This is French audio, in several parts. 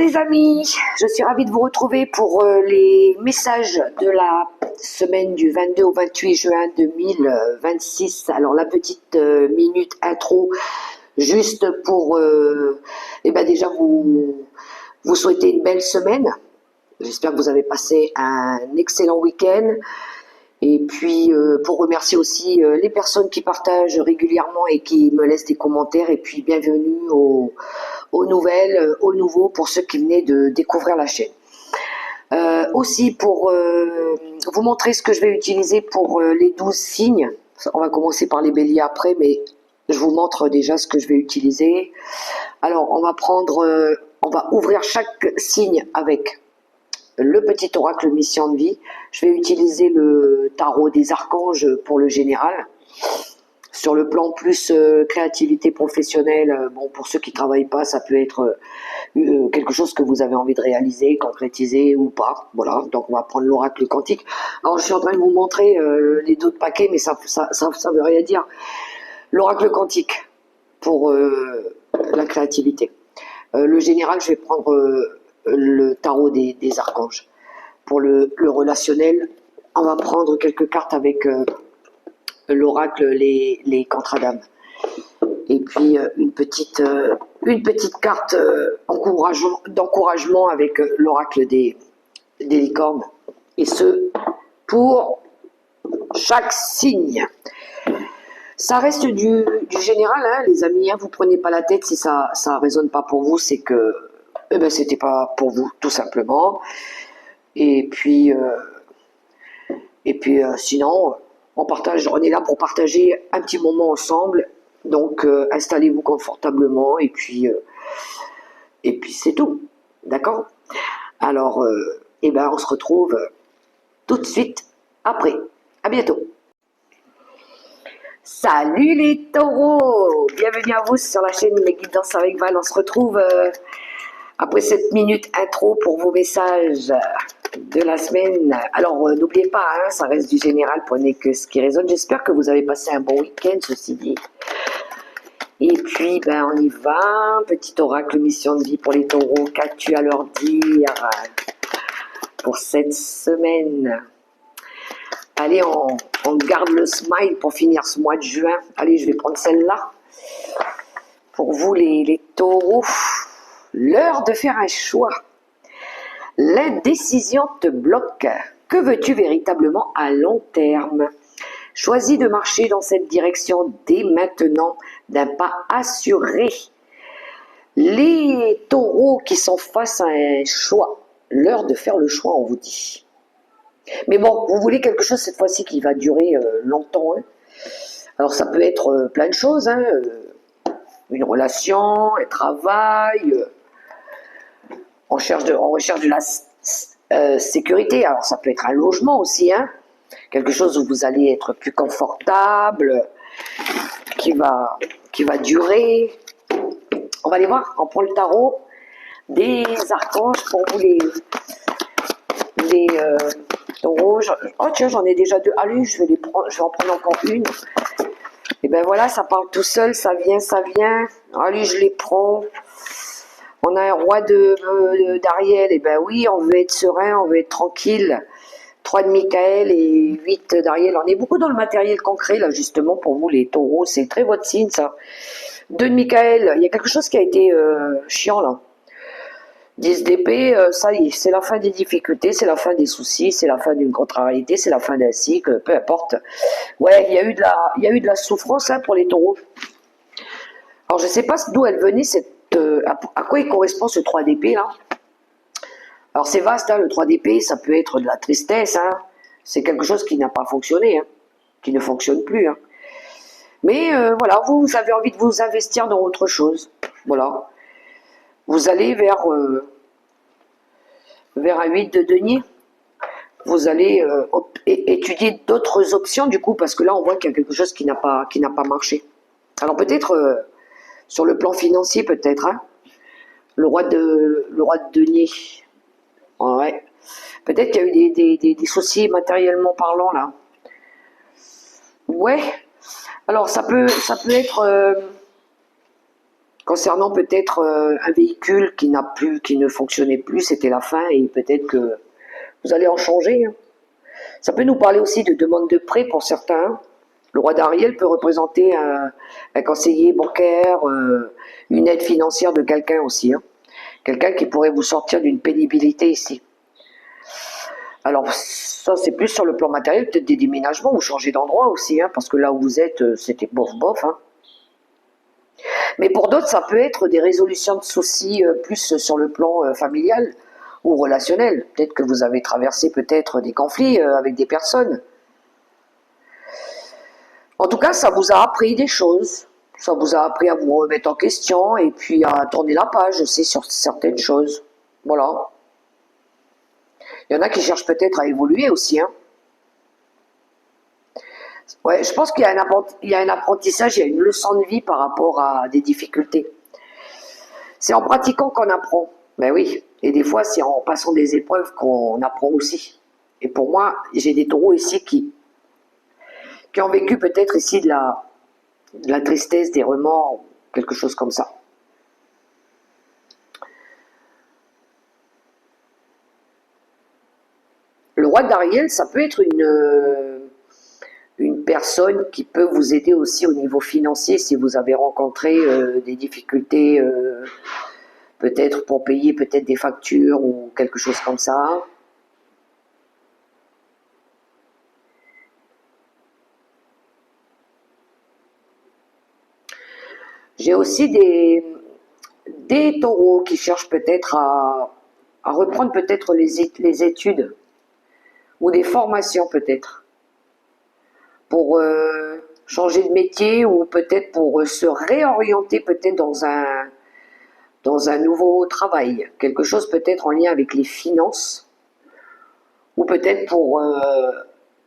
les amis, je suis ravie de vous retrouver pour les messages de la semaine du 22 au 28 juin 2026. Alors la petite minute intro, juste pour déjà vous souhaiter une belle semaine. J'espère que vous avez passé un excellent week-end. Et puis pour remercier aussi les personnes qui partagent régulièrement et qui me laissent des commentaires. Et puis bienvenue aux nouvelles, aux nouveaux pour ceux qui venaient de découvrir la chaîne. Aussi pour vous montrer ce que je vais utiliser pour les 12 signes. On va commencer par les béliers après, mais je vous montre déjà ce que je vais utiliser. Alors on va ouvrir chaque signe avec le petit oracle mission de vie. Je vais utiliser le tarot des archanges pour le général. Sur le plan plus créativité professionnelle, bon, pour ceux qui ne travaillent pas, ça peut être quelque chose que vous avez envie de réaliser, concrétiser ou pas. Voilà, donc on va prendre l'oracle quantique. Alors je suis en train de vous montrer les d'autres paquets, mais ça veut rien dire. L'oracle quantique pour la créativité. Le général, je vais prendre le tarot des archanges. Pour le relationnel, on va prendre quelques cartes avec l'oracle, les contradams. Et puis une petite carte d'encouragement avec l'oracle des licornes. Et ce, pour chaque signe. Ça reste du général, hein, les amis, hein, vous prenez pas la tête si ça résonne pas pour vous, c'est que c'était pas pour vous, tout simplement. Et puis sinon, on est là pour partager un petit moment ensemble. Donc installez-vous confortablement et puis c'est tout, d'accord? Alors on se retrouve tout de suite après. À bientôt. Salut les taureaux, bienvenue à vous sur la chaîne Les Guidances avec Val. On se retrouve après cette minute intro pour vos messages de la semaine. Alors n'oubliez pas, hein, ça reste du général, prenez que ce qui résonne. J'espère que vous avez passé un bon week-end, ceci dit. Et puis on y va, petit oracle mission de vie pour les taureaux. Qu'as-tu à leur dire pour cette semaine? Allez, on garde le smile pour finir ce mois de juin. Allez, je vais prendre celle-là. Pour vous, les taureaux, l'heure de faire un choix. L'indécision te bloque. Que veux-tu véritablement à long terme? Choisis de marcher dans cette direction dès maintenant, d'un pas assuré. Les taureaux qui sont face à un choix. L'heure de faire le choix, on vous dit. Mais bon, vous voulez quelque chose cette fois-ci qui va durer longtemps. Hein. Alors ça peut être plein de choses. Hein, une relation, un travail. On recherche de la sécurité. Alors ça peut être un logement aussi. Hein, quelque chose où vous allez être plus confortable, qui va durer. On va aller voir. On prend le tarot des archanges pour vous les taureaux. Oh tiens, j'en ai déjà deux. Allez, je vais en prendre encore une. Et ben voilà, ça parle tout seul, ça vient. Allez, je les prends. On a un roi d'Ariel. Et ben oui, on veut être serein, on veut être tranquille. 3 de Michael et 8 d'Ariel. On est beaucoup dans le matériel concret, là, justement, pour vous, les taureaux. C'est très votre signe, ça. 2 de Michael. Il y a quelque chose qui a été chiant, là. 10 d'épée, ça y est, c'est la fin des difficultés, c'est la fin des soucis, c'est la fin d'une contrariété, c'est la fin d'un cycle, peu importe. Ouais, il y a eu de la souffrance hein, pour les taureaux. Alors, je ne sais pas d'où elle venait, à quoi il correspond ce 3 d'épée, là. Alors, c'est vaste, hein, le 3 d'épée, ça peut être de la tristesse, hein. C'est quelque chose qui n'a pas fonctionné, hein, qui ne fonctionne plus. Hein. Mais voilà, vous avez envie de vous investir dans autre chose. Voilà. Vous allez vers un 8 de denier. Vous allez étudier d'autres options du coup, parce que là on voit qu'il y a quelque chose qui n'a pas marché. Alors peut-être sur le plan financier, peut-être, hein, le roi de denier. Ouais. Peut-être qu'il y a eu des soucis matériellement parlant là. Ouais. Alors ça peut être Concernant peut-être un véhicule qui ne fonctionnait plus, c'était la fin et peut-être que vous allez en changer, hein. Ça peut nous parler aussi de demande de prêt pour certains. Le roi d'Ariel peut représenter un conseiller bancaire, une aide financière de quelqu'un aussi, hein. Quelqu'un qui pourrait vous sortir d'une pénibilité ici. Alors ça c'est plus sur le plan matériel, peut-être des déménagements ou changer d'endroit aussi, hein, parce que là où vous êtes, c'était bof bof, hein. Mais pour d'autres, ça peut être des résolutions de soucis plus sur le plan familial ou relationnel. Peut-être que vous avez traversé peut-être des conflits avec des personnes. En tout cas, ça vous a appris des choses. Ça vous a appris à vous remettre en question et puis à tourner la page aussi sur certaines choses. Voilà. Il y en a qui cherchent peut-être à évoluer aussi, hein. Ouais, je pense qu'il y a un apprentissage, il y a une leçon de vie par rapport à des difficultés. C'est en pratiquant qu'on apprend. Ben oui. Et des fois, c'est en passant des épreuves qu'on apprend aussi. Et pour moi, j'ai des taureaux ici qui ont vécu peut-être ici de la tristesse, des remords, quelque chose comme ça. Le roi d'Ariel, ça peut être une personne qui peut vous aider aussi au niveau financier si vous avez rencontré des difficultés, peut-être pour payer peut-être des factures ou quelque chose comme ça. J'ai aussi des taureaux qui cherchent peut-être à reprendre peut-être les études ou des formations peut-être pour changer de métier ou peut-être pour se réorienter peut-être dans un nouveau travail, quelque chose peut-être en lien avec les finances ou peut-être pour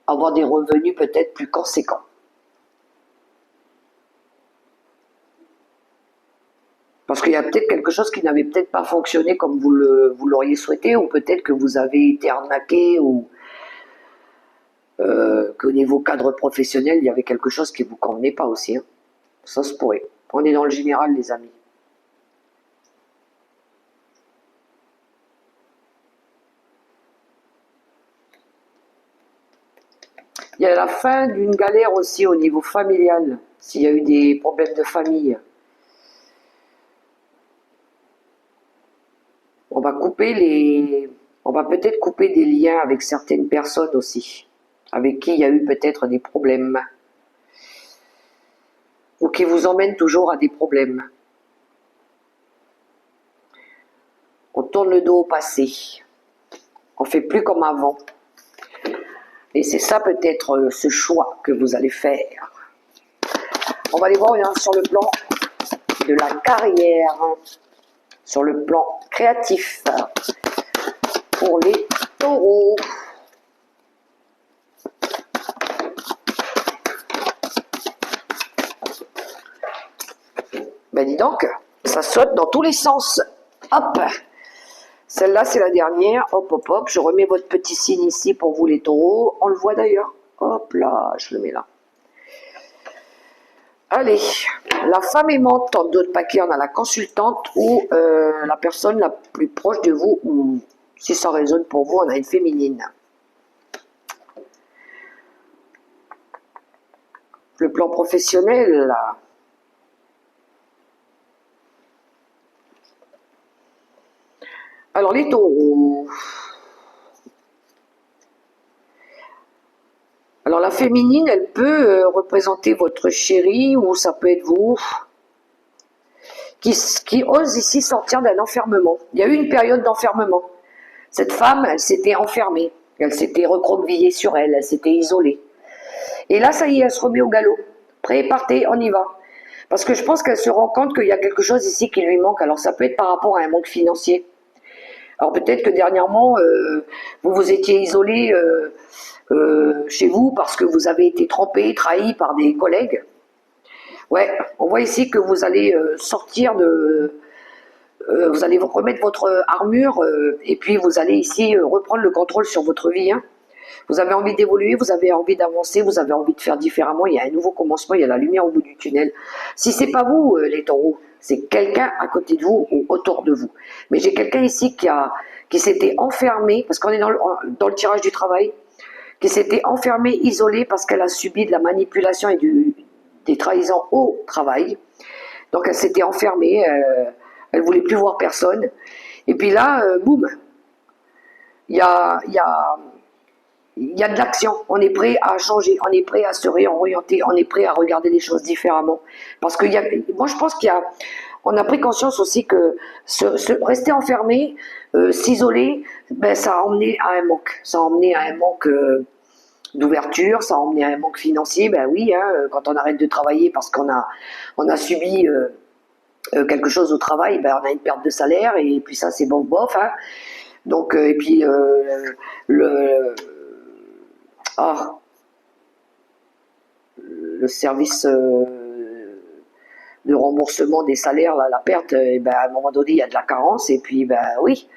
avoir des revenus peut-être plus conséquents. Parce qu'il y a peut-être quelque chose qui n'avait peut-être pas fonctionné comme vous l'auriez souhaité, ou peut-être que vous avez été arnaqué, ou qu'au niveau cadre professionnel, il y avait quelque chose qui ne vous convenait pas aussi, hein. Ça se pourrait. On est dans le général, les amis. Il y a la fin d'une galère aussi au niveau familial, s'il y a eu des problèmes de famille. On va peut-être couper des liens avec certaines personnes aussi, avec qui il y a eu peut-être des problèmes, ou qui vous emmènent toujours à des problèmes. On tourne le dos au passé. On fait plus comme avant. Et c'est ça peut-être ce choix que vous allez faire. On va aller voir sur le plan de la carrière, sur le plan créatif, pour les taureaux. Ben dis donc, ça saute dans tous les sens. Hop, celle-là c'est la dernière. Hop, hop, hop, je remets votre petit signe ici pour vous les taureaux. On le voit d'ailleurs. Hop là, je le mets là. Allez, la femme aimante, dans d'autres paquets, on a la consultante ou la personne la plus proche de vous, ou si ça résonne pour vous, on a une féminine. Le plan professionnel, là. Alors les taureaux. Alors la féminine, elle peut représenter votre chéri ou ça peut être vous qui ose ici sortir d'un enfermement. Il y a eu une période d'enfermement. Cette femme, elle s'était enfermée, elle s'était recroquevillée sur elle, elle s'était isolée. Et là, ça y est, elle se remet au galop. Prêt, partez, on y va. Parce que je pense qu'elle se rend compte qu'il y a quelque chose ici qui lui manque. Alors ça peut être par rapport à un manque financier. Alors peut-être que dernièrement, vous vous étiez isolé chez vous parce que vous avez été trompé, trahi par des collègues. Ouais, on voit ici que vous allez sortir de... vous allez remettre votre armure et puis vous allez ici reprendre le contrôle sur votre vie, hein. Vous avez envie d'évoluer, vous avez envie d'avancer, vous avez envie de faire différemment. Il y a un nouveau commencement, il y a la lumière au bout du tunnel. Si c'est pas vous, les taureaux, c'est quelqu'un à côté de vous ou autour de vous. Mais j'ai quelqu'un ici qui s'était enfermé, parce qu'on est dans le tirage du travail, qui s'était enfermée, isolée parce qu'elle a subi de la manipulation et des trahisons au travail. Donc elle s'était enfermée, elle voulait plus voir personne. Et puis là, boum, il y a, y, a, y a de l'action. On est prêt à changer, on est prêt à se réorienter, on est prêt à regarder les choses différemment. Parce que moi je pense on a pris conscience aussi que rester enfermé, s'isoler, ben, ça a emmené à un manque. Ça a emmené à un manque d'ouverture, ça a emmené à un manque financier. Ben oui, hein, quand on arrête de travailler parce on a subi quelque chose au travail, ben on a une perte de salaire et puis ça c'est bon bof. Hein. Donc et puis ah, le service de remboursement des salaires, là, la perte, ben, à un moment donné il y a de la carence et puis ben oui.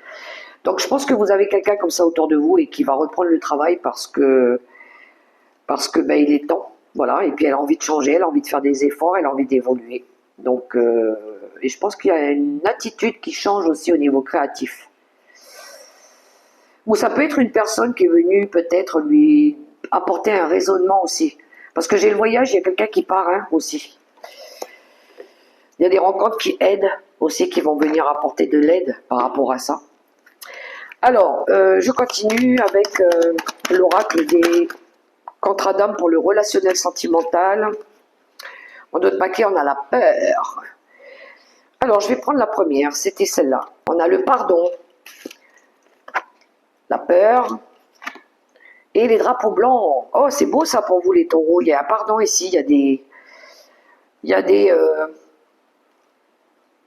Donc je pense que vous avez quelqu'un comme ça autour de vous et qui va reprendre le travail parce que ben, il est temps. Voilà, et puis elle a envie de changer, elle a envie de faire des efforts, elle a envie d'évoluer. Donc, et je pense qu'il y a une attitude qui change aussi au niveau créatif. Ou ça peut être une personne qui est venue peut-être lui apporter un raisonnement aussi. Parce que j'ai le voyage, il y a quelqu'un qui part hein, aussi. Il y a des rencontres qui aident aussi, qui vont venir apporter de l'aide par rapport à ça. Alors, je continue avec l'oracle des contrats d'âme pour le relationnel sentimental. En notre paquet, on a la peur. Alors, je vais prendre la première, c'était celle-là. On a le pardon, la peur et les drapeaux blancs. Oh, c'est beau ça pour vous les taureaux. Il y a un pardon ici, il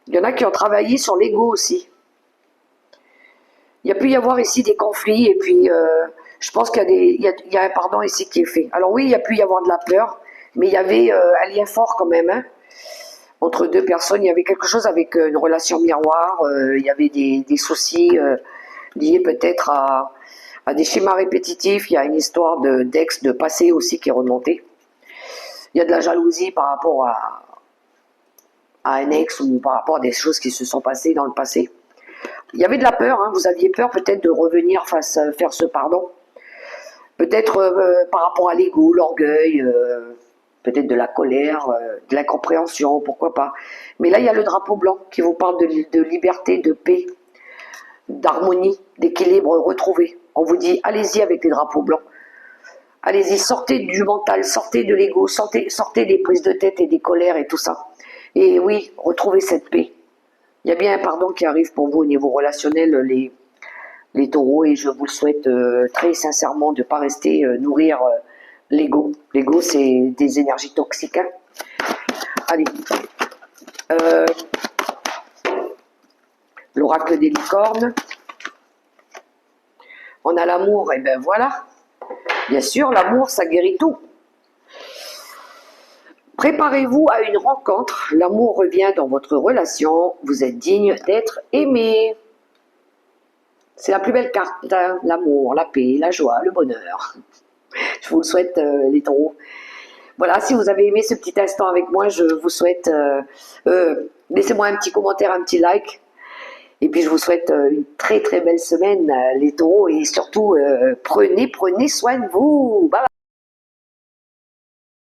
y en a qui ont travaillé sur l'ego aussi. Il y a pu y avoir ici des conflits et puis je pense qu'il y a un pardon ici qui est fait. Alors oui, il y a pu y avoir de la peur, mais il y avait un lien fort quand même. Hein. Entre deux personnes, il y avait quelque chose avec une relation miroir, il y avait des soucis liés peut-être à des schémas répétitifs, il y a une histoire d'ex, de passé aussi qui est remontée. Il y a de la jalousie par rapport à un ex ou par rapport à des choses qui se sont passées dans le passé. Il y avait de la peur, hein, vous aviez peur peut-être de revenir faire ce pardon. Peut-être par rapport à l'ego, l'orgueil, peut-être de la colère, de l'incompréhension, pourquoi pas. Mais là, il y a le drapeau blanc qui vous parle de liberté, de paix, d'harmonie, d'équilibre retrouvé. On vous dit, allez-y avec les drapeaux blancs. Allez-y, sortez du mental, sortez de l'ego, sortez des prises de tête et des colères et tout ça. Et oui, retrouvez cette paix. Il y a bien un pardon qui arrive pour vous au niveau relationnel, les taureaux, et je vous le souhaite très sincèrement de ne pas rester nourrir l'ego. L'ego, c'est des énergies toxiques. Hein. Allez. L'oracle des licornes. On a l'amour, et ben voilà. Bien sûr, l'amour, ça guérit tout. Préparez-vous à une rencontre. L'amour revient dans votre relation. Vous êtes digne d'être aimé. C'est la plus belle carte, hein, l'amour, la paix, la joie, le bonheur. Je vous le souhaite, les taureaux. Voilà, si vous avez aimé ce petit instant avec moi, je vous souhaite, laissez-moi un petit commentaire, un petit like. Et puis je vous souhaite une très très belle semaine, les taureaux. Et surtout, prenez soin de vous. Bye bye.